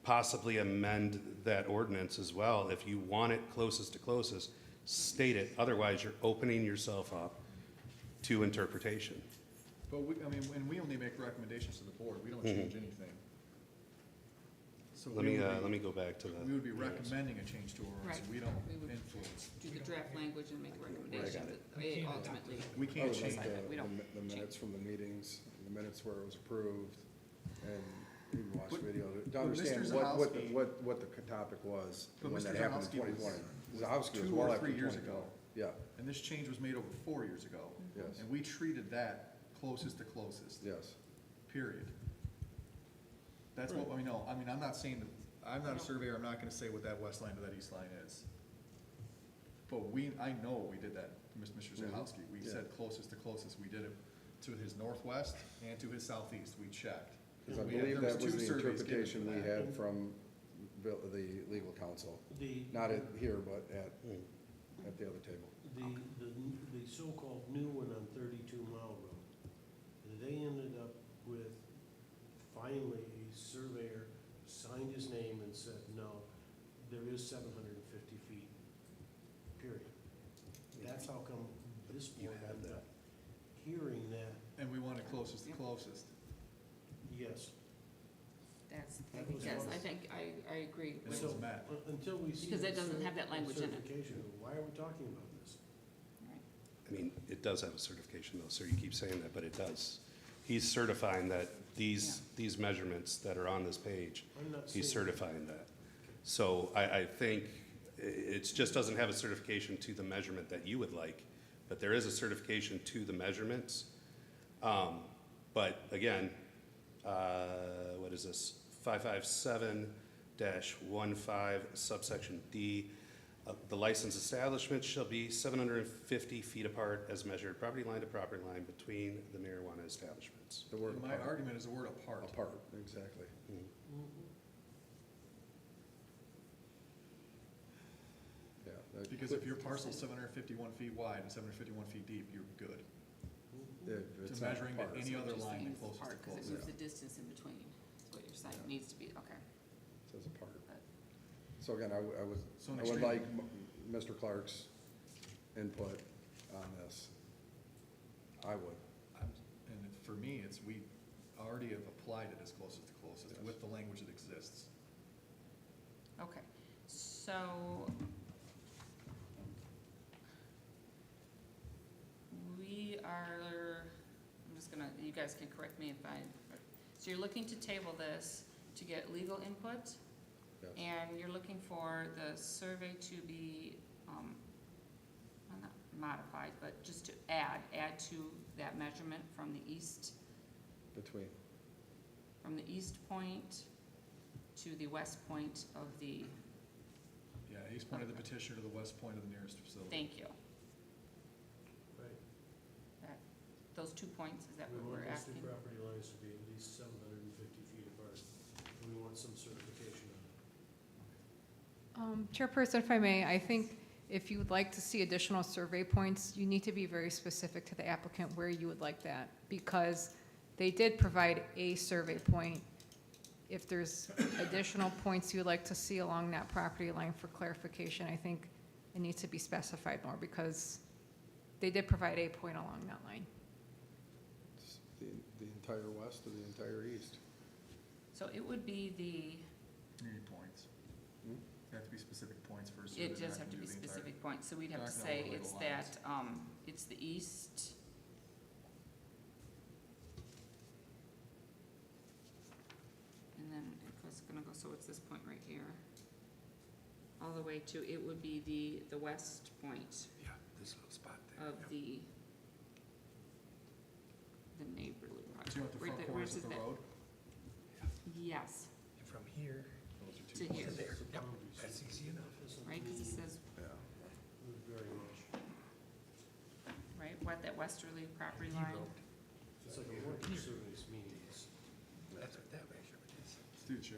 possibly amend that ordinance as well. If you want it closest to closest, state it. Otherwise, you're opening yourself up to interpretation. But when we only make recommendations to the board, we don't change anything. So Let me go back to that. We would be recommending a change to ordinance, Right. we don't We would influence. Do the draft language and make a recommendation, but ultimately. We can't I would like change that. We don't the minutes from the meetings, the minutes where it was approved, and you can watch video to understand Mr. Zahowski- what the topic was But when that Mr. happened in Zahowski was- 2020. was Zahowski was 2 well or after 3 years 2020. ago. Yeah, And this change was made over 4 years ago. Yes. And we treated that closest to closest. yes. Period. That's what we know. I mean, I'm not saying that, I'm not a surveyor, I'm not gonna say what that west line to that east line is. But I know we did that, Mr. Zahowski. We Yeah. said closest to closest. We did it to his northwest and to his southeast. We checked. Because I We had- believe there that was was two the surveys given interpretation for we that. had from the legal counsel. The, Not here, but at the other table. the so-called new one on 32 Mile Road, they ended up with, finally, a surveyor signed his name and said, no, there is 750 feet, period. That's how come this board ended up hearing that, And we want it closest to closest. yes. That's, yes, I think, I agree. And it with- was met. Until we see. Because that the doesn't have that language in it. certification, why are we talking about this? I mean, it does have a certification though, sir. You keep saying that, but it does. He's certifying that these measurements that are on this page, I'm not he's saying- certifying that. So I think it just doesn't have a certification to the measurement that you would like, but there is a certification to the measurements. But again, what is this? 557-15 subsection D. The licensed establishment shall be 750 feet apart as measured property line to property line between the marijuana establishments. The word My apart. argument is the word apart. Apart, exactly. Yeah. that- Because if your parcel's 751 feet wide and 751 feet deep, you're good. It's To not measuring apart. to any other Just line saying the it's closest to apart, 'cause it closest. moves the distance in between, is what you're saying, Yeah. needs to be, okay. It says apart. So again, I would, So an I would extreme- like Mr. Clark's input on this. I would. And for me, we already have applied it as closest to closest with the language that exists. Okay, so we are, I'm just gonna, you guys can correct me if so you're looking to table this to get legal input? Yes. And you're looking for the survey to be, well, not modified, but just to add to that measurement from the east point to the west point of the, Yeah, east point of the petitioner to the west point of the nearest facility. thank you. Right. Those 2 points, is that We what want we're those two asking? property lines to be at least 750 feet apart. We want some certification on it. Chairperson, if I may, I think if you would like to see additional survey points, you need to be very specific to the applicant where you would like that, because they did provide a survey point. If there's additional points you would like to see along that property line for clarification, I think it needs to be specified more, because they did provide a point along that line. It's the entire west or the entire east? So it would be the, You need points. There have to be specific points for a survey. It They're does not have to gonna be do the entire- specific points, so we'd have they're to not gonna say overlay it's the lines. that, it's the east. And then if it's gonna go, so it's this point right here. All the way to, it would be the west point Yeah, this little spot there. of the neighborly Do you want the project. front corners of the road? Yes, And from here to here, to there. Yep, that's easy enough. right, cause it says, Very much. right, what, that westerly property line? It's like a working surveys meetings. That's what that measurement is. Let's do it, Chair.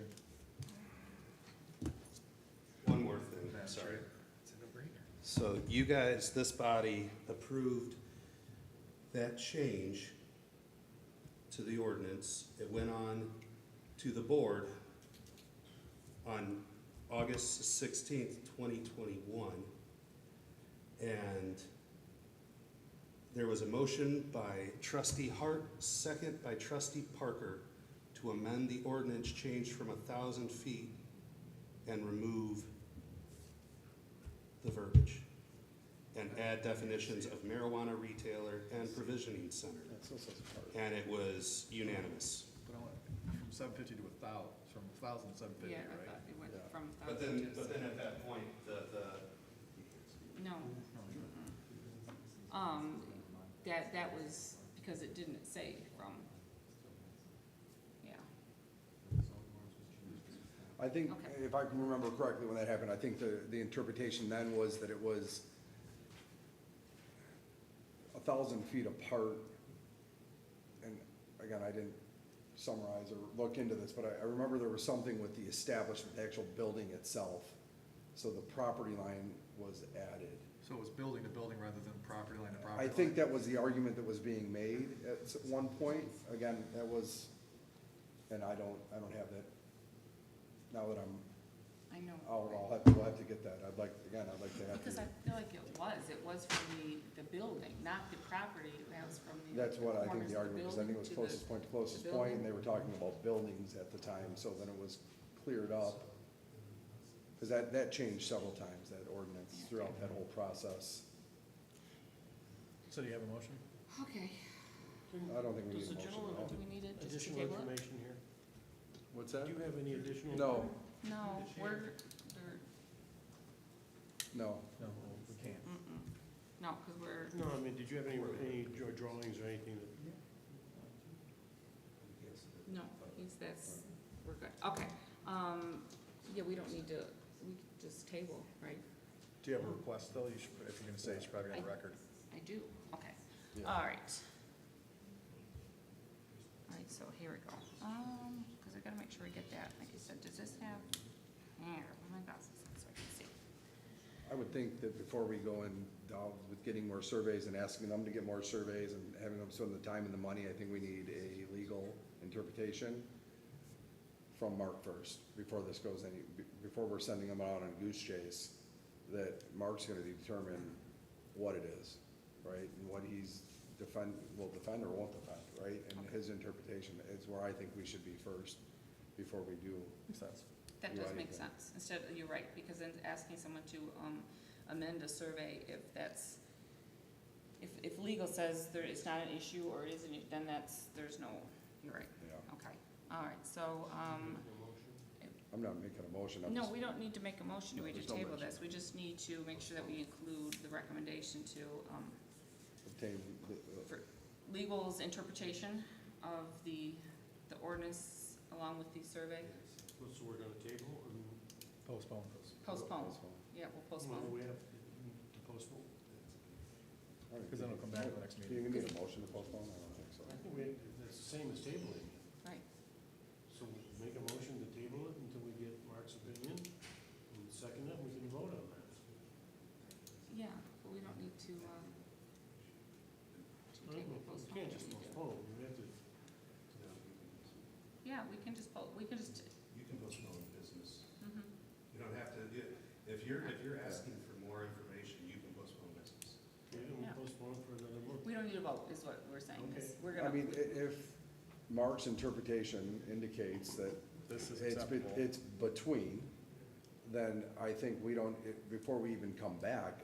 One more thing, Madam sorry. Chair. It's a no-brainer. So you guys, this body approved that change to the ordinance. It went on to the board on August 16th, 2021. And there was a motion by trustee Hart, second by trustee Parker, to amend the ordinance change from 1,000 feet and remove the verbiage and add definitions of marijuana retailer and provisioning center. And it was unanimous. But I want from 750 to 1,000, from 1,000 to 750, Yeah, I right? thought it went Yeah. from But 1,000 to. then at that point, No. That was because it didn't say from, yeah. I think, Okay. if I can remember correctly when that happened, I think the interpretation then was that it was 1,000 feet apart. And again, I didn't summarize or look into this, but I remember there was something with the establishment, the actual building itself. So the property line was added. So it was building to building rather than property line to property I line? think that was the argument that was being made at one point. Again, that was, and I don't have that, now that I know. we'll have to get that. I'd like to have Because I to. feel like it was from the building, not the property, it was from the. That's what I think corners the of argument, because I think it was building closest point to the closest point, and building. they were talking about buildings at the time, so then it was cleared up. Because that changed several times, that ordinance, throughout that whole process. So do you have a motion? Okay, I don't think we need Does a the motion. gentleman no. do we need it just to Additional table it? information here? What's Do that? you have any additional? No, No, we're, no. No, we can't. no, because we're, No, I mean, did you have any drawings or anything that? no, we're good, okay. Yeah, we don't need to, we could just table, right? Do you have a request, though? You should, if you're gonna say, it, you should probably get a record. I do, okay. Yeah. All right. All right, so here we go. Because I gotta make sure we get that. Like you said, does this have, here, oh my gosh, so I can see. I would think that before we go in down with getting more surveys and asking them to get more surveys and having them spend the time and the money, I think we need a legal interpretation from Mark first, before this goes before we're sending them out on a goose chase, that Mark's gonna determine what it is, right? And what he's will defend or won't defend, right? And his interpretation is where I think we should be first, before we do. Makes sense. That do does make anything. sense. Instead, you're right, because then asking someone to amend a survey, if that's, if legal says it's not an issue or it isn't, then there's no, you're right. Yeah. Okay, all right, so, I'm not making a motion. I'm no, just- we don't need to make a motion, No, we there's just no table motion. this. We just need to make sure that we include the recommendation to, obtain for legal's interpretation of the ordinance along with the survey. So we're gonna table and? Postpone. Postpone. Yeah, we'll postpone. We have to postpone? Because then it'll come back to the next Do meeting. you need a motion to postpone? I don't think so. I think that's the same as tabling. Right. So we make a motion to table it until we get Mark's opinion, and second it, we can vote on that. Yeah, but we don't need to table, We postpone. can't just postpone, we have to. Yeah, we can just, You can postpone business. mhm. You don't have to, if you're asking for more information, you can postpone business. We can Yeah. postpone for another month. We don't need a vote, is what we're saying. Okay. We're I gonna, mean, if Mark's interpretation indicates that This is it's acceptable. it's between, then I think we don't, before we even come back,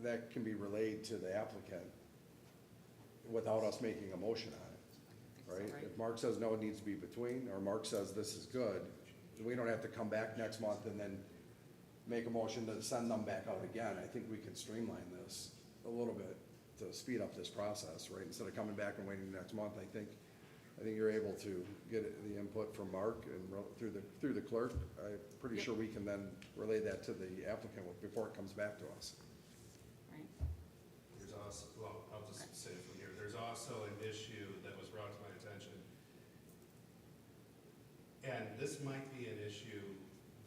that can be relayed to the applicant without us making a motion on it, right? If Mark says no, it needs to be between, or Mark says this is good, we don't have to come back next month and then make a motion to send them back out again. I think we can streamline this a little bit to speed up this process, right? Instead of coming back and waiting next month, I think you're able to get the input from Mark and through the clerk. I'm pretty sure we can then relay that to the applicant before it comes back to us. Right. There's also, well, I'll just say it from here, there's also an issue that was brought to my attention. And this might be an issue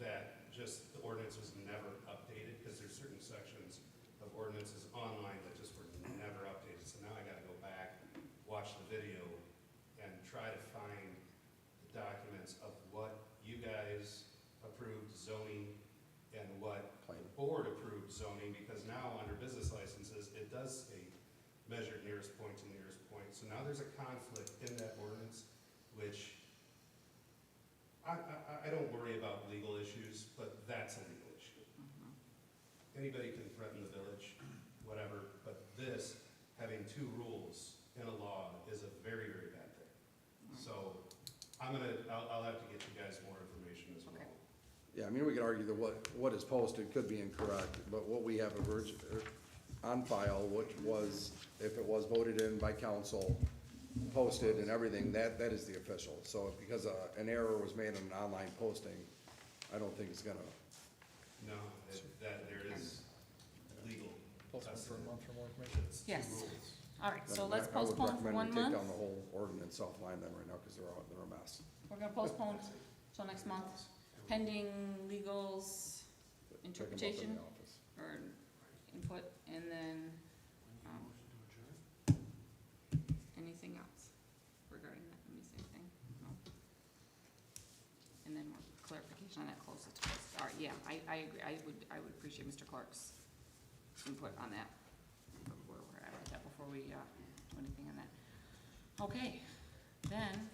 that just the ordinance was never updated, because there's certain sections of ordinances online that just were never updated. So now I gotta go back, watch the video, and try to find the documents of what you guys approved zoning and what the board approved zoning, because now under business licenses, it does state measured nearest point to nearest point. So now there's a conflict in that ordinance, which I don't worry about legal issues, but that's a legal issue. Anybody can threaten the village, whatever, but this, having two rules in a law, is a very, very bad thing. So I'll have to get you guys more information as well. Yeah, I mean, we could argue that what is posted could be incorrect, but what we have on file, which was, if it was voted in by council, posted and everything, that is the official. So because an error was made in an online posting, I don't think it's gonna. No, that there is legal. Postpone for a month for more information. Yes. All right, so let's postpone for 1 I would recommend we month. take down the whole ordinance offline then right now, because they're a mess. We're gonna postpone till next month, pending legals, interpretation, in the office. or input, and then, anything else regarding that? Let me see anything. No. And then more clarification on that closest to us. All right, yeah, I agree. I would appreciate Mr. Clark's input on that, where we're at with that before we, do anything on that. Okay, then,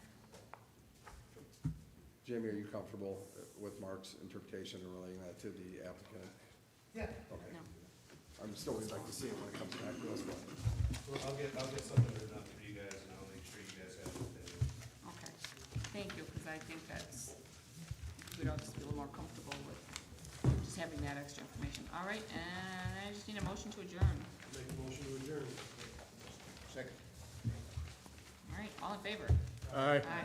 Jamie, are you comfortable with Mark's interpretation and relaying that to the applicant? Yeah. Okay. No. I'm still would like to see it when it comes back to us, but. Well, I'll get something written up for you guys, and I'll make sure you guys have it. okay, thank you, because I think that's, we'd all just be a little more comfortable with just having that extra information. All right, and I just need a motion to adjourn. Make a motion to adjourn. Second. All right, all in favor? Aye. Aye.